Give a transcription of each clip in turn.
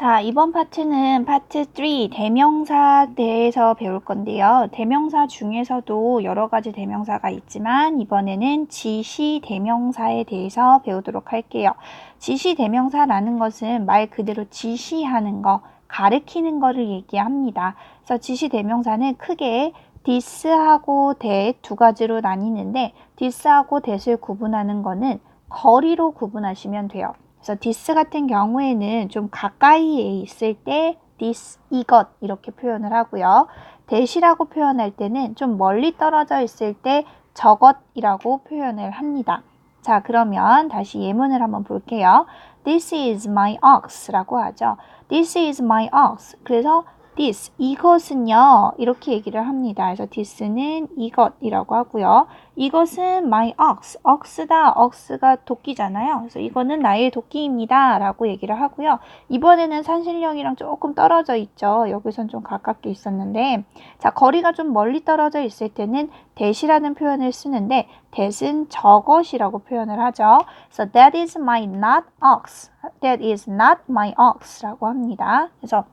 자, 이번 파트는 파트 3 대명사에 대해서 배울 건데요. 대명사 중에서도 여러 가지 대명사가 있지만 이번에는 지시 대명사에 대해서 배우도록 할게요. 지시 대명사라는 것은 말 그대로 지시하는 거, 가르치는 거를 얘기합니다. 그래서 지시 대명사는 크게 this하고 that 두 가지로 나뉘는데 this하고 that을 구분하는 거는 거리로 구분하시면 돼요. 그래서 this 같은 경우에는 좀 가까이에 있을 때 this, 이것 이렇게 표현을 하고요. that이라고 표현할 때는 좀 멀리 떨어져 있을 때 저것이라고 표현을 합니다. 자, 그러면 다시 예문을 한번 볼게요. This is my ox 라고 하죠. This is my ox. 그래서 this, 이것은요, 이렇게 얘기를 합니다. 그래서 this는 이것이라고 하고요. 이것은 my ox, ox다, ox가 도끼잖아요. 그래서 이거는 나의 도끼입니다 라고 얘기를 하고요. 이번에는 산신령이랑 조금 떨어져 있죠. 여기선 좀 가깝게 있었는데, 자, 거리가 좀 멀리 떨어져 있을 때는 that이라는 표현을 쓰는데 that은 저것이라고 표현을 하죠. 그래서 that is my not ox, that is not my ox 라고 합니다. 그래서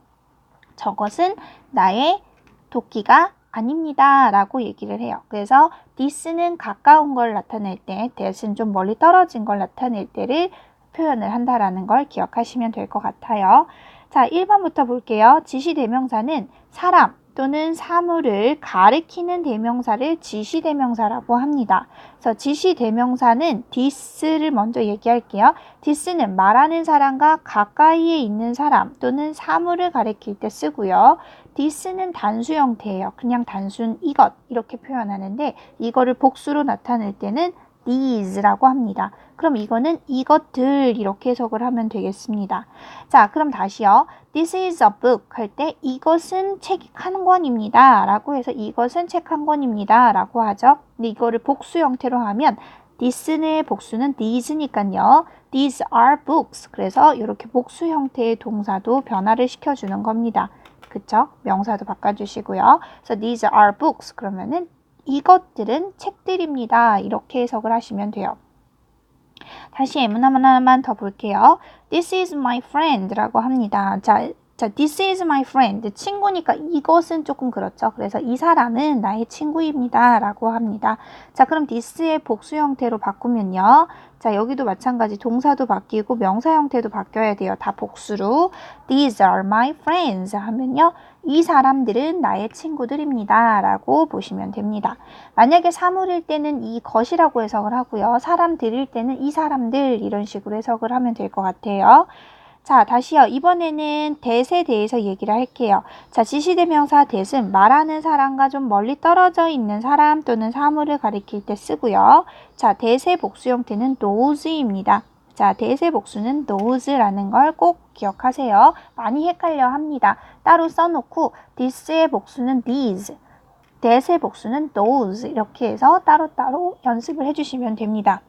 저것은 나의 도끼가 아닙니다 라고 얘기를 해요. 그래서 this는 가까운 걸 나타낼 때, that은 좀 멀리 떨어진 걸 나타낼 때를 표현을 한다라는 걸 기억하시면 될 것 같아요. 자, 1번부터 볼게요. 지시대명사는 사람 또는 사물을 가리키는 대명사를 지시대명사라고 합니다. 그래서 지시대명사는 this를 먼저 얘기할게요. this는 말하는 사람과 가까이에 있는 사람 또는 사물을 가리킬 때 쓰고요. this는 단수 형태예요. 그냥 단순 이것 이렇게 표현하는데 이거를 복수로 나타낼 때는 these라고 합니다. 그럼 이거는 이것들 이렇게 해석을 하면 되겠습니다. 자, 그럼 다시요. This is a book 할 때 이것은 책 한 권입니다 라고 해서 이것은 책 한 권입니다 라고 하죠. 근데 이거를 복수 형태로 하면 this의 복수는 these니까요. These are books. 그래서 이렇게 복수 형태의 동사도 변화를 시켜주는 겁니다. 그쵸? 명사도 바꿔주시고요. 그래서 these are books. 그러면은 이것들은 책들입니다. 이렇게 해석을 하시면 돼요. 다시 예문 하나만 더 볼게요. This is my friend 라고 합니다. 자, this is my friend. 친구니까 이것은 조금 그렇죠. 그래서 이 사람은 나의 친구입니다. 라고 합니다. 자, 그럼 this의 복수 형태로 바꾸면요. 자, 여기도 마찬가지 동사도 바뀌고 명사 형태도 바뀌어야 돼요. 다 복수로. These are my friends 하면요. 이 사람들은 나의 친구들입니다. 라고 보시면 됩니다. 만약에 사물일 때는 이 것이라고 해석을 하고요. 사람들일 때는 이 사람들 이런 식으로 해석을 하면 될 것 같아요. 자, 다시요. 이번에는 that에 대해서 얘기를 할게요. 자, 지시대명사 that은 말하는 사람과 좀 멀리 떨어져 있는 사람 또는 사물을 가리킬 때 쓰고요. 자, that의 복수 형태는 those입니다. 자, that의 복수는 those라는 걸 꼭 기억하세요. 많이 헷갈려 합니다. 따로 써놓고 this의 복수는 these, that의 복수는 those 이렇게 해서 따로따로 연습을 해주시면 됩니다.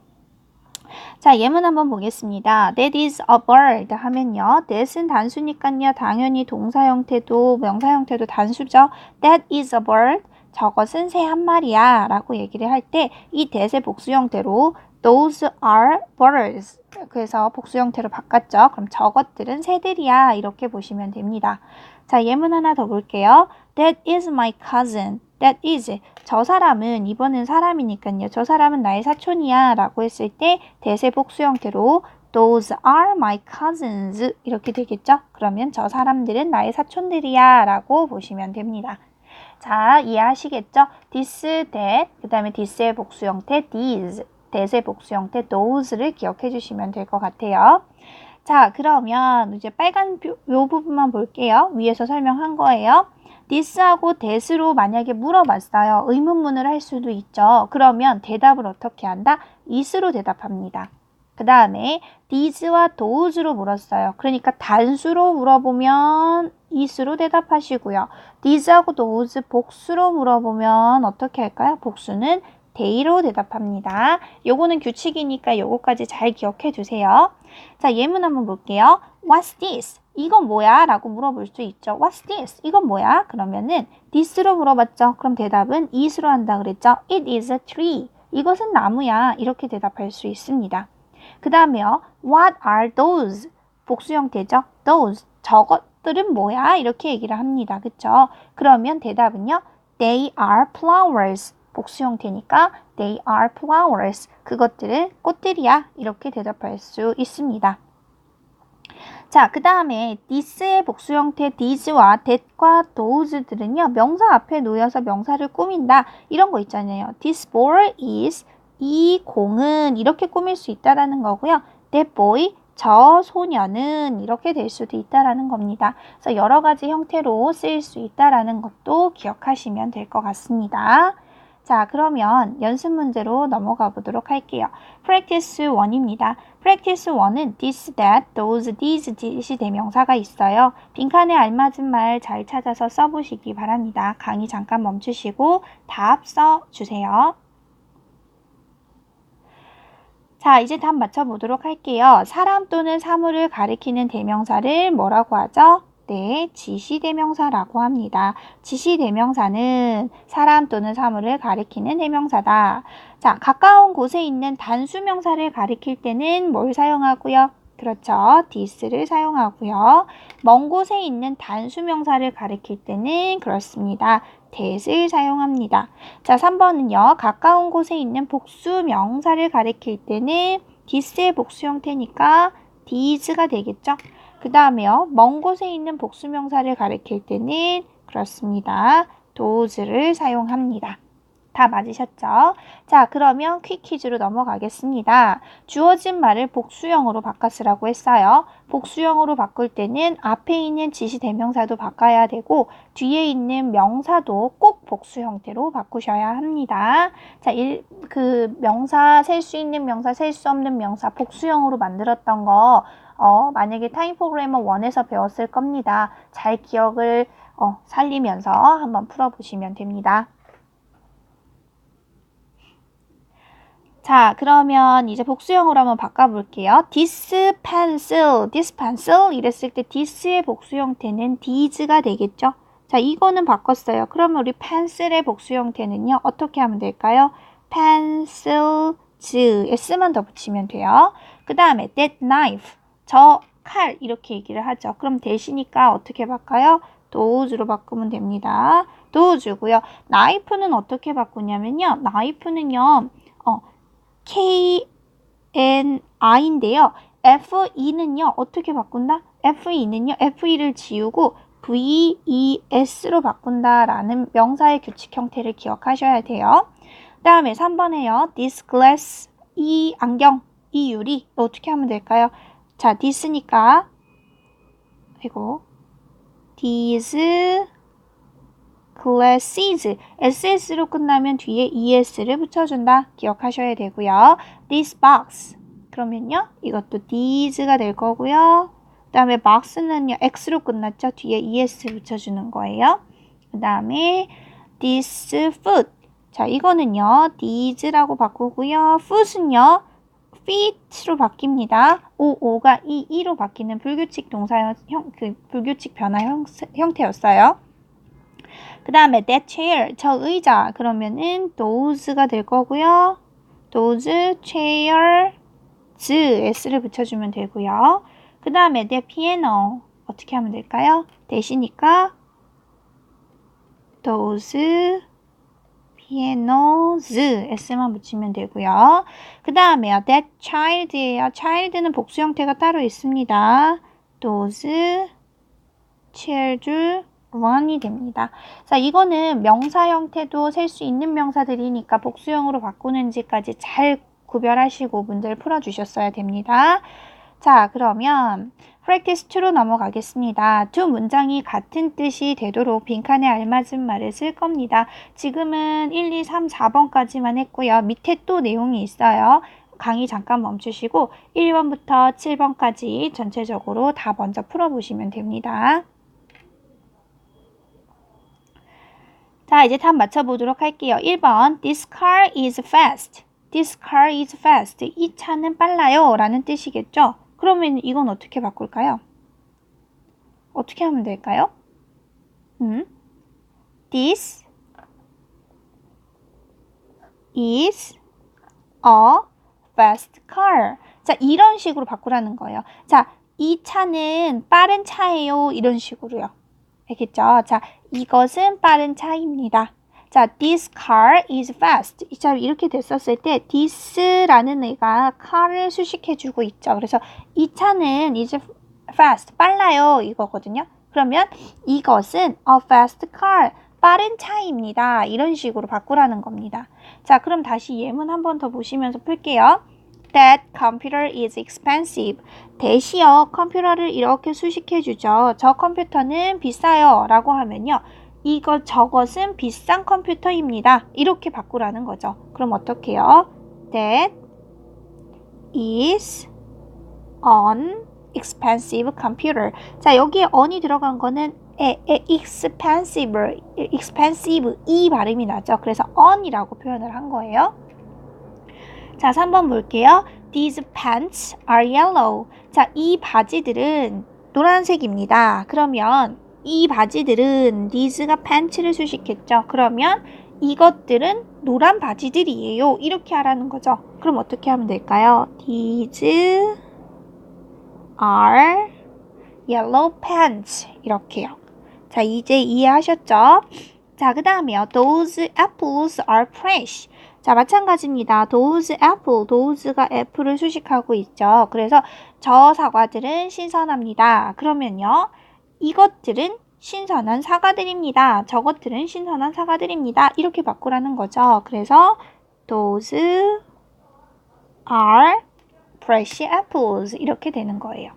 자, 예문 한번 보겠습니다. That is a bird 하면요. that은 단수니까요. 당연히 동사 형태도 명사 형태도 단수죠. That is a bird. 저것은 새 한 마리야 라고 얘기를 할 때 이 that의 복수 형태로 Those are birds. 그래서 복수 형태로 바꿨죠. 그럼 저것들은 새들이야 이렇게 보시면 됩니다. 자, 예문 하나 더 볼게요. That is my cousin. That is. 저 사람은 이번엔 사람이니까요. 저 사람은 나의 사촌이야 라고 했을 때 that의 복수 형태로 Those are my cousins 이렇게 되겠죠. 그러면 저 사람들은 나의 사촌들이야 라고 보시면 됩니다. 자, 이해하시겠죠? this, that, 그 다음에 this의 복수 형태 these, that의 복수 형태 those를 기억해 주시면 될 것 같아요. 자, 그러면 이제 빨간 요 부분만 볼게요. 위에서 설명한 거예요. this하고 that으로 만약에 물어봤어요. 의문문을 할 수도 있죠. 그러면 대답을 어떻게 한다? is로 대답합니다. 그 다음에 these와 those로 물었어요. 그러니까 단수로 물어보면 is로 대답하시고요. these하고 those 복수로 물어보면 어떻게 할까요? 복수는 they로 대답합니다. 요거는 규칙이니까 요거까지 잘 기억해 두세요. 자, 예문 한번 볼게요. What's this? 이건 뭐야? 라고 물어볼 수 있죠. What's this? 이건 뭐야? 그러면은 this로 물어봤죠. 그럼 대답은 is로 한다 그랬죠. It is a tree. 이것은 나무야. 이렇게 대답할 수 있습니다. 그 다음에요. What are those? 복수 형태죠. Those. 저것들은 뭐야? 이렇게 얘기를 합니다. 그쵸? 그러면 대답은요. They are flowers. 복수 형태니까 they are flowers. 그것들은 꽃들이야. 이렇게 대답할 수 있습니다. 자, 그 다음에 this의 복수 형태 these와 that과 those들은요. 명사 앞에 놓여서 명사를 꾸민다. 이런 거 있잖아요. This ball is 이 공은 이렇게 꾸밀 수 있다라는 거고요. That boy 저 소녀는 이렇게 될 수도 있다라는 겁니다. 그래서 여러 가지 형태로 쓰일 수 있다라는 것도 기억하시면 될 것 같습니다. 자, 그러면 연습 문제로 넘어가 보도록 할게요. Practice 1입니다. Practice 1은 this, that, those, these, these 대명사가 있어요. 빈칸에 알맞은 말 잘 찾아서 써보시기 바랍니다. 강의 잠깐 멈추시고 답 써주세요. 자, 이제 답 맞춰보도록 할게요. 사람 또는 사물을 가리키는 대명사를 뭐라고 하죠? 네, 지시대명사라고 합니다. 지시대명사는 사람 또는 사물을 가리키는 대명사다. 자, 가까운 곳에 있는 단수명사를 가리킬 때는 뭘 사용하고요? 그렇죠. this를 사용하고요. 먼 곳에 있는 단수명사를 가리킬 때는 그렇습니다. that을 사용합니다. 자, 3번은요. 가까운 곳에 있는 복수명사를 가리킬 때는 this의 복수 형태니까 these가 되겠죠. 그 다음에요. 먼 곳에 있는 복수명사를 가리킬 때는 그렇습니다. those를 사용합니다. 다 맞으셨죠? 자, 그러면 퀵퀴즈로 넘어가겠습니다. 주어진 말을 복수형으로 바꿔쓰라고 했어요. 복수형으로 바꿀 때는 앞에 있는 지시대명사도 바꿔야 되고 뒤에 있는 명사도 꼭 복수 형태로 바꾸셔야 합니다. 자, 명사, 셀 수 있는 명사, 셀 수 없는 명사 복수형으로 만들었던 거 만약에 타임 프로그래머 1에서 배웠을 겁니다. 잘 기억을 살리면서 한번 풀어보시면 됩니다. 자, 그러면 이제 복수형으로 한번 바꿔볼게요. this pencil 이랬을 때 this의 복수 형태는 these가 되겠죠? 자, 이거는 바꿨어요. 그러면 우리 pencil의 복수 형태는요, 어떻게 하면 될까요? pencils, s만 더 붙이면 돼요. 그 다음에 that knife, 저 칼 이렇게 얘기를 하죠. 그럼 대시니까 어떻게 바꿔요? those로 바꾸면 됩니다. those고요. knife는 어떻게 바꾸냐면요, knife는요, KNI인데요. FE는요. 어떻게 바꾼다? FE는요. FE를 지우고 VES로 바꾼다라는 명사의 규칙 형태를 기억하셔야 돼요. 그 다음에 3번에요. This glass, 이 안경, 이 유리 어떻게 하면 될까요? 자, this니까 그리고 these glasses, SS로 끝나면 뒤에 ES를 붙여준다. 기억하셔야 되고요. This box, 그러면요. 이것도 these가 될 거고요. 그 다음에 box는요. X로 끝났죠. 뒤에 ES 붙여주는 거예요. 그 다음에 this foot, 자, 이거는요. these라고 바꾸고요. foot은요. feet로 바뀝니다. 오가 이로 바뀌는 불규칙 동사 불규칙 변화 형태였어요. 그 다음에 that chair, 저 의자, 그러면은 those가 될 거고요. those chairs, s를 붙여주면 되고요. 그 다음에 that piano, 어떻게 하면 될까요? 대시니까 those pianos, s만 붙이면 되고요. 그 다음에 that child예요. child는 복수 형태가 따로 있습니다. those children 이 됩니다. 자, 이거는 명사 형태도 셀 수 있는 명사들이니까 복수형으로 바꾸는지까지 잘 구별하시고 문제를 풀어주셨어야 됩니다. 자, 그러면 practice 2로 넘어가겠습니다. 두 문장이 같은 뜻이 되도록 빈칸에 알맞은 말을 쓸 겁니다. 지금은 1, 2, 3, 4번까지만 했고요. 밑에 또 내용이 있어요. 강의 잠깐 멈추시고 1번부터 7번까지 전체적으로 다 먼저 풀어보시면 됩니다. 자, 이제 답 맞춰보도록 할게요. 1번 This car is fast. This car is fast. 이 차는 빨라요 라는 뜻이겠죠? 그러면 이건 어떻게 바꿀까요? 어떻게 하면 될까요? This is a fast car. 자, 이런 식으로 바꾸라는 거예요. 자, 이 차는 빠른 차예요. 이런 식으로요. 알겠죠? 자, 이것은 빠른 차입니다. 자, this car is fast. 이처럼 이렇게 됐었을 때 this라는 애가 car을 수식해주고 있죠. 그래서 이 차는 is fast, 빨라요 이거거든요. 그러면 이것은 a fast car, 빠른 차입니다. 이런 식으로 바꾸라는 겁니다. 자, 그럼 다시 예문 한 번 더 보시면서 풀게요. That computer is expensive. that이요, 컴퓨터를 이렇게 수식해주죠. 저 컴퓨터는 비싸요 라고 하면요, 저것은 비싼 컴퓨터입니다. 이렇게 바꾸라는 거죠. 그럼 어떻게 해요? That is an expensive computer. 자, 여기에 on이 들어간 거는 expensive 이 발음이 나죠. 그래서 on이라고 표현을 한 거예요. 자, 3번 볼게요. These pants are yellow. 자, 이 바지들은 노란색입니다. 그러면 이 바지들은 these가 pants를 수식했죠. 그러면 이것들은 노란 바지들이에요. 이렇게 하라는 거죠. 그럼 어떻게 하면 될까요? These are yellow pants. 이렇게요. 자, 이제 이해하셨죠? 자, 그 다음에요. Those apples are fresh. 자, 마찬가지입니다. those apple, those가 apple을 수식하고 있죠. 그래서 저 사과들은 신선합니다. 그러면요, 이것들은 신선한 사과들입니다. 저것들은 신선한 사과들입니다. 이렇게 바꾸라는 거죠. 그래서 those are fresh apples 이렇게 되는 거예요.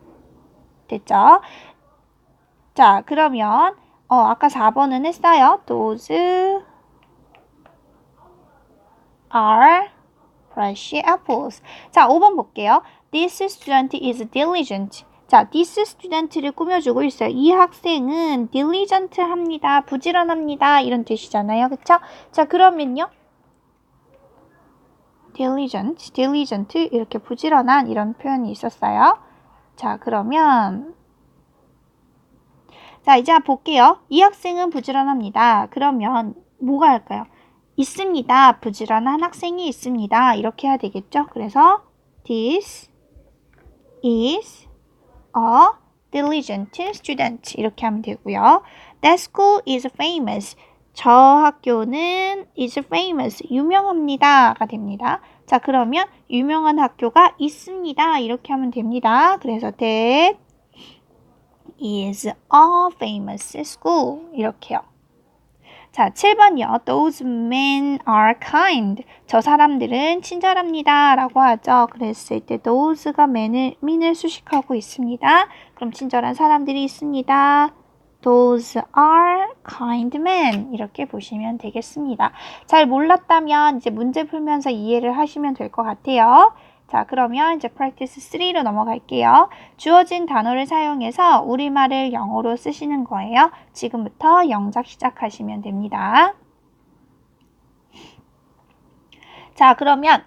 됐죠? 자, 그러면 아까 4번은 했어요. those are fresh apples. 자, 5번 볼게요. This student is diligent. 자, this student를 꾸며주고 있어요. 이 학생은 diligent 합니다. 부지런합니다. 이런 뜻이잖아요. 그쵸? 자, 그러면요, diligent 이렇게 부지런한 이런 표현이 있었어요. 자, 그러면 자, 이제 볼게요. 이 학생은 부지런합니다. 그러면 뭐가 할까요? 있습니다. 부지런한 학생이 있습니다. 이렇게 해야 되겠죠? 그래서 this is a diligent student 이렇게 하면 되고요. That school is famous. 저 학교는 is famous. 유명합니다가 됩니다. 자, 그러면 유명한 학교가 있습니다. 이렇게 하면 됩니다. 그래서 that is a famous school. 이렇게요. 자, 7번이요. Those men are kind. 저 사람들은 친절합니다. 라고 하죠. 그랬을 때 those가 mean을 수식하고 있습니다. 그럼 친절한 사람들이 있습니다. Those are kind men. 이렇게 보시면 되겠습니다. 잘 몰랐다면 이제 문제 풀면서 이해를 하시면 될 것 같아요. 자, 그러면 이제 practice 3로 넘어갈게요. 주어진 단어를 사용해서 우리말을 영어로 쓰시는 거예요. 지금부터 영작 시작하시면 됩니다. 자, 그러면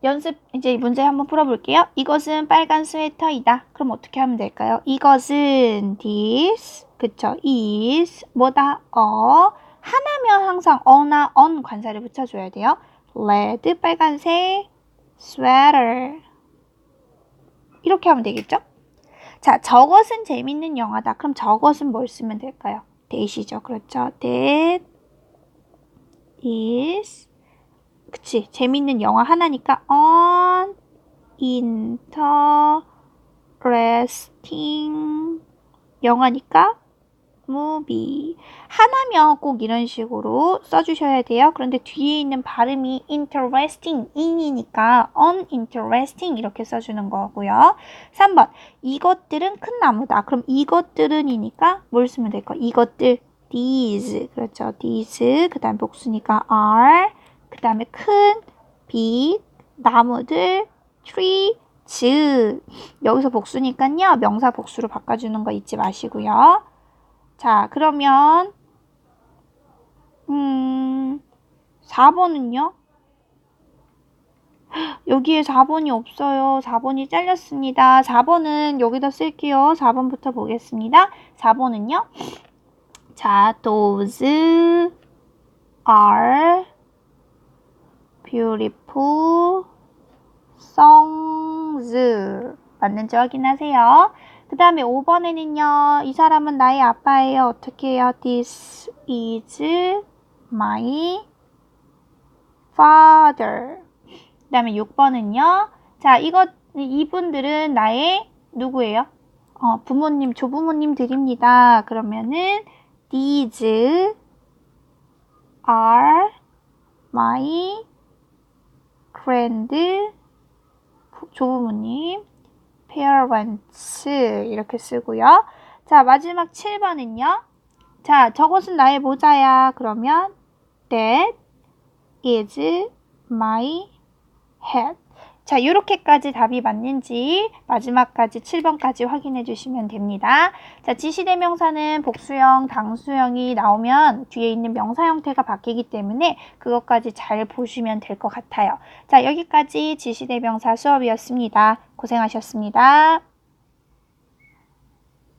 연습 이제 문제 한번 풀어볼게요. 이것은 빨간 스웨터이다. 그럼 어떻게 하면 될까요? 이것은 this, 그쵸? is 뭐다? 하나면 항상 어나 on 관사를 붙여줘야 돼요. red, 빨간색, sweater 이렇게 하면 되겠죠? 자, 저것은 재밌는 영화다. 그럼 저것은 뭘 쓰면 될까요? that이죠. 그렇죠. That is 그치, 재밌는 영화 하나니까 an interesting 영화니까 movie. 하나면 꼭 이런 식으로 써주셔야 돼요. 그런데 뒤에 있는 발음이 interesting, in이니까 uninteresting 이렇게 써주는 거고요. 3번, 이것들은 큰 나무다. 그럼 이것들은이니까 뭘 쓰면 될까? 이것들, these. 그렇죠. these. 그 다음 복수니까 are. 그 다음에 큰, big, 나무들, tree, 여기서 복수니까요. 명사 복수로 바꿔주는 거 잊지 마시고요. 자, 그러면 4번은요? 여기에 4번이 없어요. 4번이 잘렸습니다. 4번은 여기다 쓸게요. 4번부터 보겠습니다. 4번은요? 자, those are beautiful songs. 맞는지 확인하세요. 그 다음에 5번에는요. 이 사람은 나의 아빠예요. 어떻게 해요? This is my father. 그 다음에 6번은요. 자, 이분들은 나의 누구예요? 부모님, 조부모님들입니다. 그러면은 these are my 조부모님, parents 이렇게 쓰고요. 자, 마지막 7번은요. 자, 저것은 나의 모자야. 그러면 that is my hat. 자, 이렇게까지 답이 맞는지 마지막까지 7번까지 확인해 주시면 됩니다. 자, 지시대명사는 복수형, 당수형이 나오면 뒤에 있는 명사 형태가 바뀌기 때문에 그것까지 잘 보시면 될 것 같아요. 자, 여기까지 지시대명사 수업이었습니다. 고생하셨습니다.